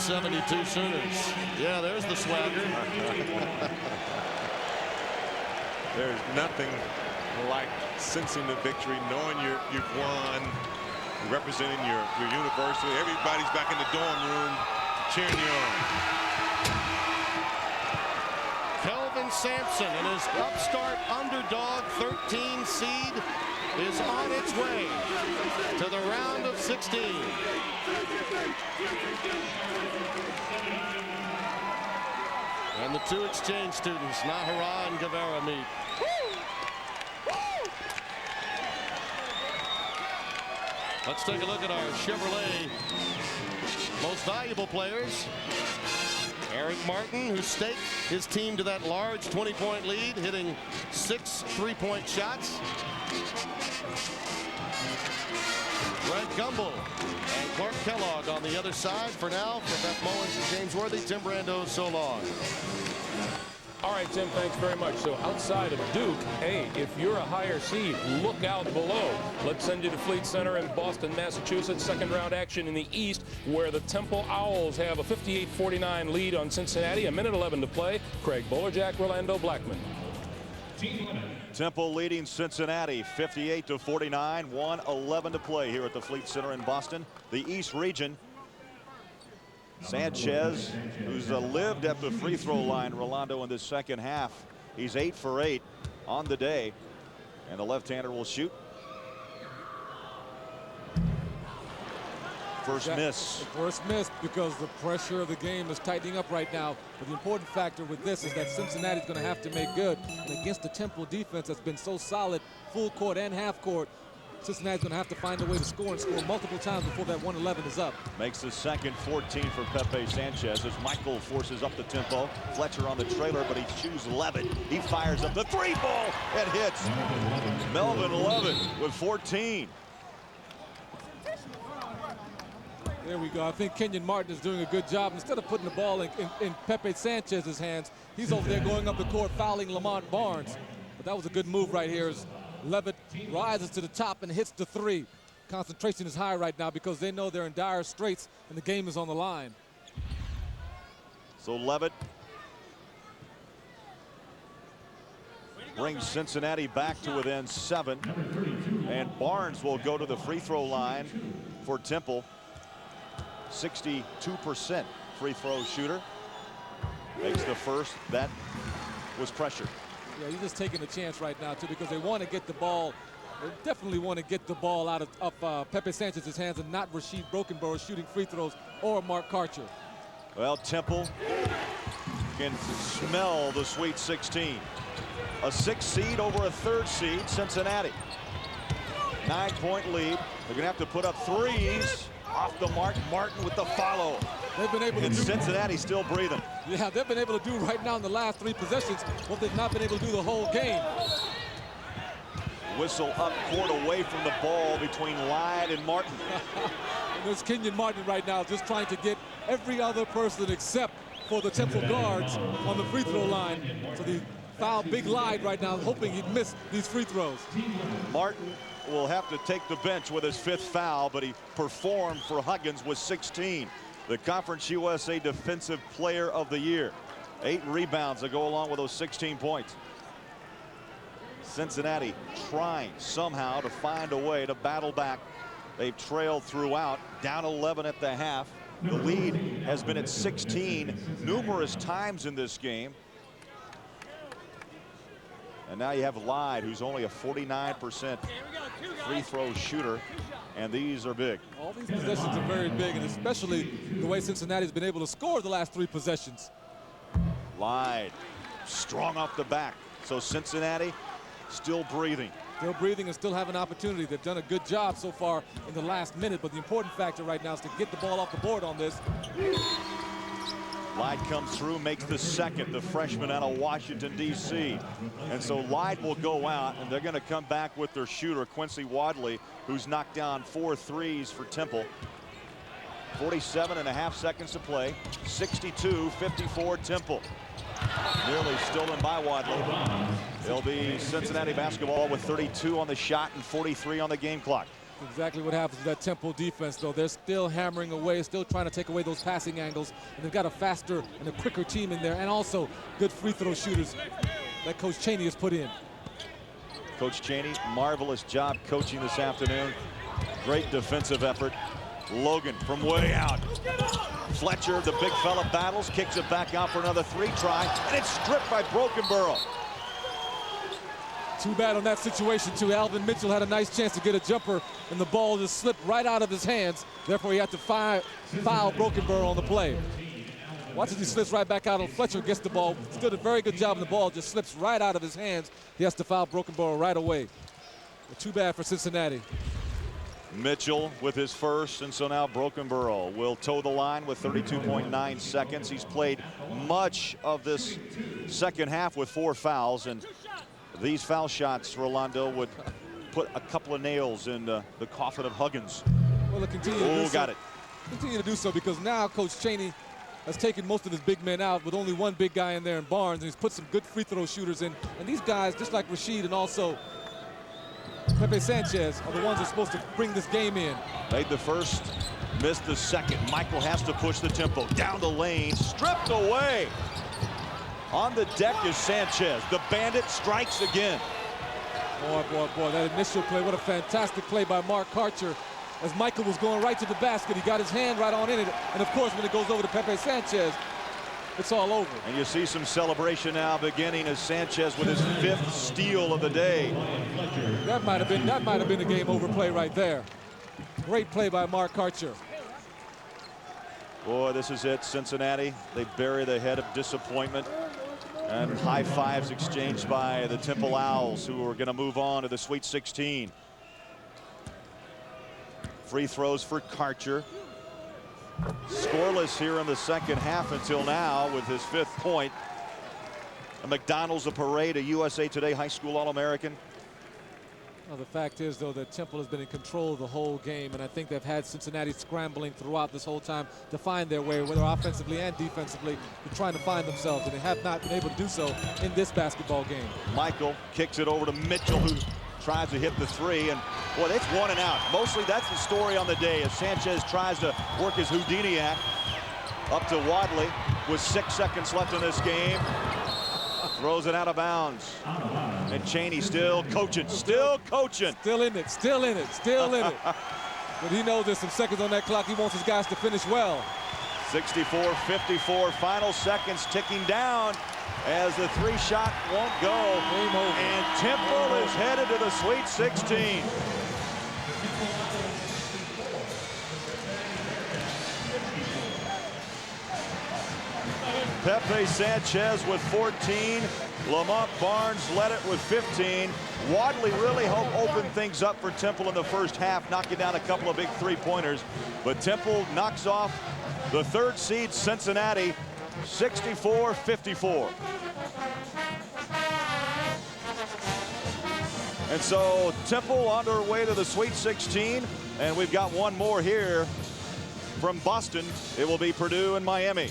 72 Sooners. Yeah, there's the swagger. There's nothing like sensing the victory, knowing you've won, representing your university. Everybody's back in the dorm room cheering you on. Kelvin Sampson and his upstart underdog 13 seed is on its way to the round of 16. And the two exchange students, Nahara and Guevara, meet. Let's take a look at our Chevrolet most valuable players. Eric Martin, who staked his team to that large 20-point lead, hitting 6 3-point shots. Brent Gumbel and Clark Kellogg on the other side. For now, for Beth Mullins and James Worthy, Tim Brando, so long. All right, Tim, thanks very much. So outside of Duke, hey, if you're a higher seed, look out below. Let's send you to Fleet Center in Boston, Massachusetts. Second round action in the East, where the Temple Owls have a 58-49 lead on Cincinnati. 1:11 to play. Craig Bolerjack, Rolando Blackman. Temple leading Cincinnati 58-49. 1:11 to play here at the Fleet Center in Boston. The East region. Sanchez, who's lived at the free throw line, Rolando, in this second half. He's 8 for 8 on the day, and the left-hander will shoot. First miss. First miss because the pressure of the game is tightening up right now. But the important factor with this is that Cincinnati's going to have to make good. And against the Temple defense that's been so solid, full court and half court, Cincinnati's going to have to find a way to score and score multiple times before that 1:11 is up. Makes the second 14 for Pepe Sanchez as Michael forces up the tempo. Fletcher on the trailer, but he chooses Levitt. He fires up the three ball and hits. Melvin Levitt with 14. There we go. I think Kenyon Martin is doing a good job. Instead of putting the ball in Pepe Sanchez's hands, he's over there going up the court, fouling Lamont Barnes. But that was a good move right here as Levitt rises to the top and hits the three. Concentration is high right now because they know they're in dire straits and the game is on the line. So Levitt brings Cincinnati back to within 7. And Barnes will go to the free throw line for Temple. 62% free throw shooter. Makes the first. That was pressure. Yeah, you're just taking a chance right now, too, because they want to get the ball. They definitely want to get the ball out of Pepe Sanchez's hands and not Rasheed Brokenborough shooting free throws or Mark Karcher. Well, Temple can smell the Sweet 16. A 6th seed over a 3rd seed, Cincinnati. 9-point lead. They're going to have to put up threes off the mark. Martin with the follow. They've been able to and do. Cincinnati still breathing. Yeah, they've been able to do right now in the last 3 possessions what they've not been able to do the whole game. Whistle up court away from the ball between Lyde and Martin. There's Kenyon Martin right now just trying to get every other person except for the Temple guards on the free throw line. So the foul big Lyde right now, hoping he'd miss these free throws. Martin will have to take the bench with his 5th foul, but he performed for Huggins with 16. The Conference USA Defensive Player of the Year. 8 rebounds that go along with those 16 points. Cincinnati trying somehow to find a way to battle back. They've trailed throughout, down 11 at the half. The lead has been at 16 numerous times in this game. And now you have Lyde, who's only a 49% free throw shooter, and these are big. All these possessions are very big, and especially the way Cincinnati's been able to score the last 3 possessions. Lyde strong off the back. So Cincinnati still breathing. Still breathing and still have an opportunity. They've done a good job so far in the last minute, but the important factor right now is to get the ball off the board on this. Lyde comes through, makes the second, the freshman out of Washington, D.C. And so Lyde will go out, and they're going to come back with their shooter, Quincy Wadley, who's knocked down 4 threes for Temple. 47.5 seconds to play. 62-54 Temple. Nearly stolen by Wadley. It'll be Cincinnati basketball with 32 on the shot and 43 on the game clock. Exactly what happens with that Temple defense, though. They're still hammering away, still trying to take away those passing angles. And they've got a faster and a quicker team in there, and also good free throw shooters that Coach Chaney has put in. Coach Chaney, marvelous job coaching this afternoon. Great defensive effort. Logan from way out. Fletcher, the big fella, battles, kicks it back out for another three try, and it's stripped by Brokenborough. Too bad on that situation, too. Alvin Mitchell had a nice chance to get a jumper, and the ball just slipped right out of his hands. Therefore, he had to foul Brokenborough on the play. Watch as he slips right back out. Fletcher gets the ball. Still did a very good job, and the ball just slips right out of his hands. He has to foul Brokenborough right away. But too bad for Cincinnati. Mitchell with his first, and so now Brokenborough will toe the line with 32.9 seconds. He's played much of this second half with 4 fouls, and these foul shots, Rolando, would put a couple of nails in the coffin of Huggins. Well, they'll continue to do so. Got it. Continue to do so because now Coach Chaney has taken most of his big men out with only one big guy in there in Barnes, and he's put some good free throw shooters in. And these guys, just like Rashid and also Pepe Sanchez, are the ones that are supposed to bring this game in. Made the first, missed the second. Michael has to push the tempo down the lane, stripped away. On the deck is Sanchez. The Bandit strikes again. Boy, that initial play, what a fantastic play by Mark Karcher. As Michael was going right to the basket, he got his hand right on in it. And of course, when it goes over to Pepe Sanchez, it's all over. And you see some celebration now beginning as Sanchez with his 5th steal of the day. That might have been a game over play right there. Great play by Mark Karcher. Boy, this is it. Cincinnati, they bury the head of disappointment. And high fives exchanged by the Temple Owls, who are going to move on to the Sweet 16. Free throws for Karcher. Scoreless here in the second half until now with his 5th point. A McDonald's, a parade, a USA Today High School All-American. Well, the fact is, though, that Temple has been in control of the whole game, and I think they've had Cincinnati scrambling throughout this whole time to find their way, whether offensively and defensively. They're trying to find themselves, and they have not been able to do so in this basketball game. Michael kicks it over to Mitchell, who tries to hit the 3, and boy, it's 1 and out. Mostly that's the story on the day as Sanchez tries to work his Houdini act up to Wadley with 6 seconds left in this game. Throws it out of bounds. And Chaney still coaching, still coaching. Still in it, still in it, still in it. But he knows there's some seconds on that clock. He wants his guys to finish well. 64-54, final seconds ticking down as the 3-shot won't go. Game over. And Temple is headed to the Sweet 16. Pepe Sanchez with 14. Lamont Barnes led it with 15. Wadley really opened things up for Temple in the first half, knocking down a couple of big 3-pointers. But Temple knocks off the 3rd seed Cincinnati 64-54. And so Temple on their way to the Sweet 16. And we've got one more here from Boston. It will be Purdue and Miami.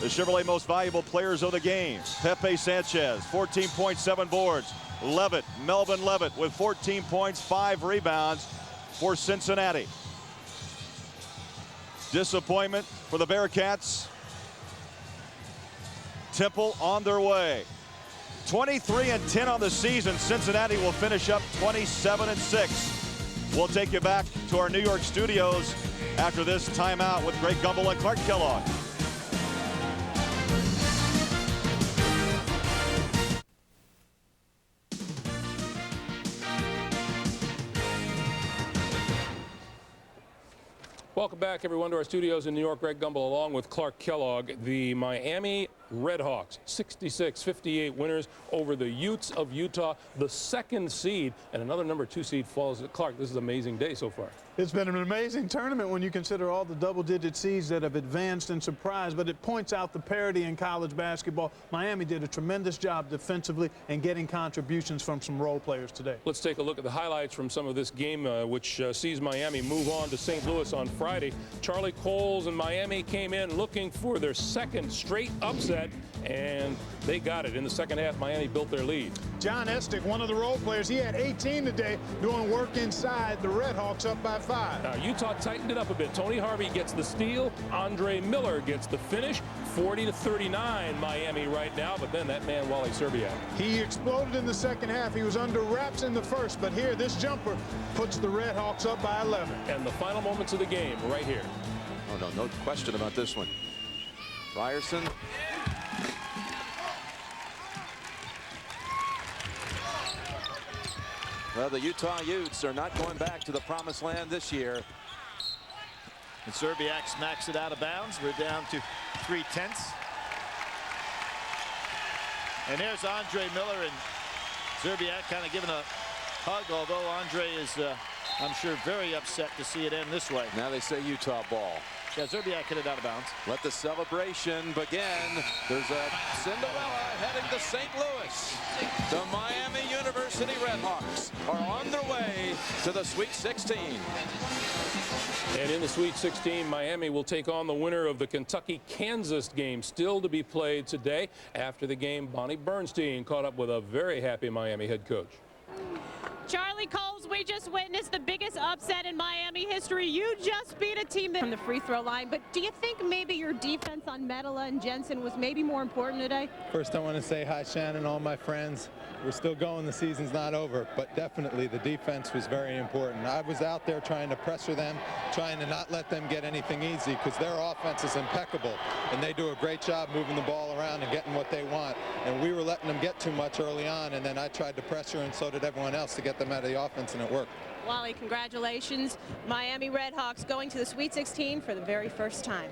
The Chevrolet Most Valuable Players of the game. Pepe Sanchez, 14.7 boards. Melvin Levitt with 14 points, 5 rebounds for Cincinnati. Disappointment for the Bearcats. Temple on their way. 23-10 on the season. Cincinnati will finish up 27-6. We'll take you back to our New York studios after this timeout with Greg Gumbel and Clark Kellogg. Welcome back, everyone, to our studios in New York. Greg Gumbel along with Clark Kellogg. The Miami Redhawks, 66-58 winners over the Utes of Utah, the 2nd seed, and another number 2 seed falls. Clark, this is an amazing day so far. It's been an amazing tournament when you consider all the double-digit seeds that have advanced and surprised, but it points out the parity in college basketball. Miami did a tremendous job defensively and getting contributions from some role players today. Let's take a look at the highlights from some of this game, which sees Miami move on to St. Louis on Friday. Charlie Coles and Miami came in looking for their 2nd straight upset upset, and they got it. In the second half, Miami built their lead. John Estick, one of the role players, he had 18 today doing work inside. The Red Hawks up by 5. Now, Utah tightened it up a bit. Tony Harvey gets the steal. Andre Miller gets the finish. 40-39 Miami right now, but then that man, Wally Serbiak. He exploded in the second half. He was under wraps in the first, but here, this jumper puts the Red Hawks up by 11. And the final moments of the game right here. Oh, no question about this one. Ryerson. Well, the Utah Utes are not going back to the promised land this year. And Serbiak smacks it out of bounds. We're down to 3/10. And there's Andre Miller, and Serbiak kind of giving a hug, although Andre is, I'm sure, very upset to see it end this way. Now they say Utah ball. Yeah, Serbiak hit it out of bounds. Let the celebration begin. There's a Cinderella heading to St. Louis. The Miami University Red Hawks are on their way to the Sweet 16. And in the Sweet 16, Miami will take on the winner of the Kentucky-Kansas game, still to be played today. After the game, Bonnie Bernstein caught up with a very happy Miami head coach. Charlie Coles, we just witnessed the biggest upset in Miami history. You just beat a team from the free throw line, but do you think maybe your defense on Medela and Jensen was maybe more important today? First, I want to say hi, Shannon, all my friends. We're still going. The season's not over, but definitely the defense was very important. I was out there trying to pressure them, trying to not let them get anything easy, because their offense is impeccable, and they do a great job moving the ball around and getting what they want. And we were letting them get too much early on, and then I tried to pressure, and so did everyone else, to get them out of the offense, and it worked. Wally, congratulations. Miami Red Hawks going to the Sweet 16 for the very first time.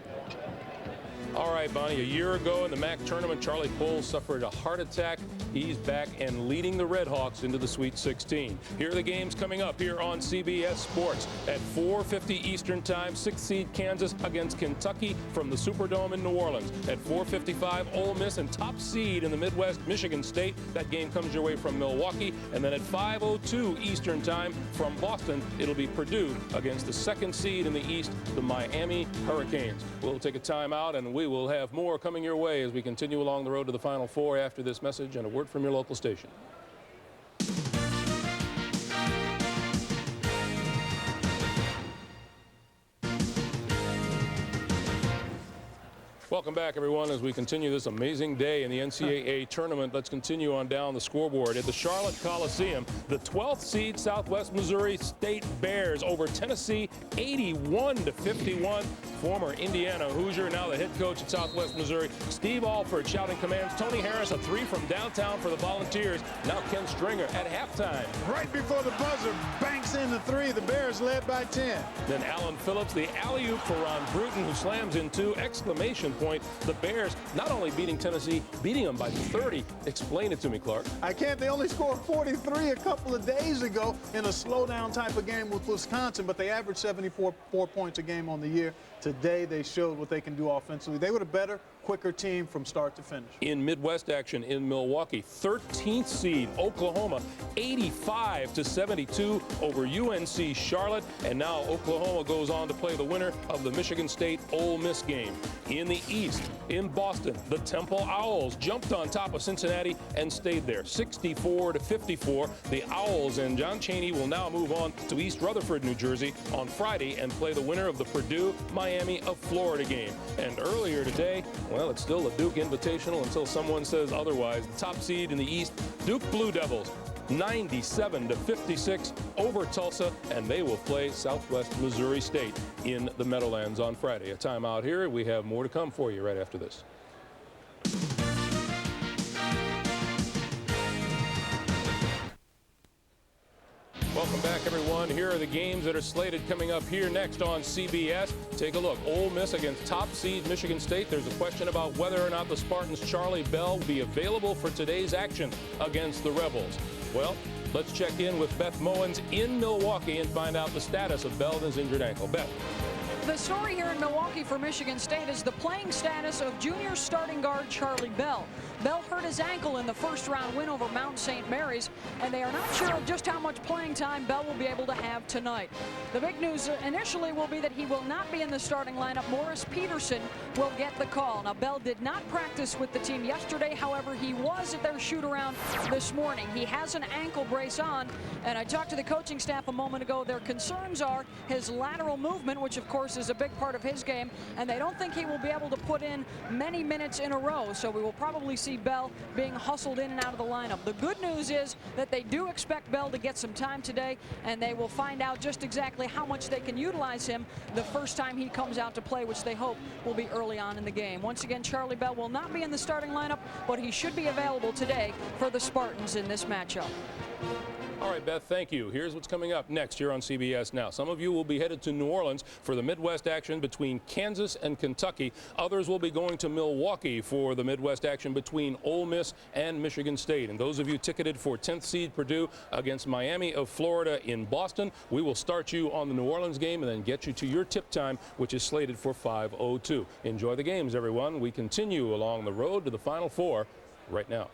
All right, Bonnie, a year ago in the MAC tournament, Charlie Coles suffered a heart attack. He's back and leading the Red Hawks into the Sweet 16. Here are the games coming up here on CBS Sports. At 4:50 Eastern Time, 6th seed Kansas against Kentucky from the Superdome in New Orleans. At 4:55, Ole Miss and top seed in the Midwest, Michigan State. That game comes your way from Milwaukee. And then at 5:02 Eastern Time from Boston, it'll be Purdue against the 2nd seed in the East, the Miami Hurricanes. We'll take a timeout, and we will have more coming your way as we continue along the road to the Final Four after this message and a word from your local station. Welcome back, everyone, as we continue this amazing day in the NCAA tournament. Let's continue on down the scoreboard. At the Charlotte Coliseum, the 12th seed Southwest Missouri State Bears over Tennessee 81-51. Former Indiana Hoosier, now the head coach at Southwest Missouri, Steve Alford shouting commands. Tony Harris, a 3 from downtown for the Volunteers. Now Ken Stringer at halftime. Right before the buzzer, banks in the 3. The Bears led by 10. Then Alan Phillips, the alley-oop for Ron Bruton, who slams in 2. Exclamation point. The Bears not only beating Tennessee, beating them by 30. Explain it to me, Clark. I can't. They only scored 43 a couple of days ago in a slowdown type of game with Wisconsin, but they averaged 74 points a game on the year. Today, they showed what they can do offensively. They were a better, quicker team from start to finish. In Midwest action in Milwaukee, 13th seed Oklahoma, 85-72 over UNC Charlotte. And now Oklahoma goes on to play the winner of the Michigan State Ole Miss game. In the East, in Boston, the Temple Owls jumped on top of Cincinnati and stayed there, 64-54. The Owls and John Chaney will now move on to East Rutherford, New Jersey on Friday and play the winner of the Purdue-Miami of Florida game. And earlier today, well, it's still a Duke Invitational until someone says otherwise. The top seed in the East, Duke Blue Devils, 97-56 over Tulsa, and they will play Southwest Missouri State in the Meadowlands on Friday. A timeout here. We have more to come for you right after this. Welcome back, everyone. Here are the games that are slated coming up here next on CBS. Take a look. Ole Miss against top seed Michigan State. There's a question about whether or not the Spartans' Charlie Bell will be available for today's action against the Rebels. Well, let's check in with Beth Mowens in Milwaukee and find out the status of Bell and his injured ankle. Beth. The story here in Milwaukee for Michigan State is the playing status of junior starting guard Charlie Bell. Bell hurt his ankle in the first-round win over Mount St. Mary's, and they are not sure of just how much playing time Bell will be able to have tonight. The big news initially will be that he will not be in the starting lineup. Morris Peterson will get the call. Now, Bell did not practice with the team yesterday. However, he was at their shoot-around this morning. He has an ankle brace on, and I talked to the coaching staff a moment ago. Their concerns are his lateral movement, which, of course, is a big part of his game, and they don't think he will be able to put in many minutes in a row. So we will probably see Bell being hustled in and out of the lineup. The good news is that they do expect Bell to get some time today, and they will find out just exactly how much they can utilize him the first time he comes out to play, which they hope will be early on in the game. Once again, Charlie Bell will not be in the starting lineup, but he should be available today for the Spartans in this matchup. All right, Beth, thank you. Here's what's coming up next here on CBS Now. Some of you will be headed to New Orleans for the Midwest action between Kansas and Kentucky. Others will be going to Milwaukee for the Midwest action between Ole Miss and Michigan State. And those of you ticketed for 10th seed Purdue against Miami of Florida in Boston, we will start you on the New Orleans game and then get you to your tip time, which is slated for 5:02. Enjoy the games, everyone. We continue along the road to the Final Four right now.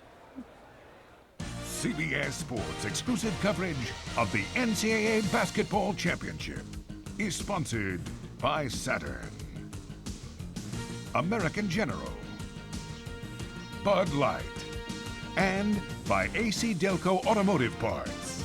CBS Sports exclusive coverage of the NCAA Basketball Championship is sponsored by Saturn, American General, Bud Light, and by AC Delco Automotive Parts.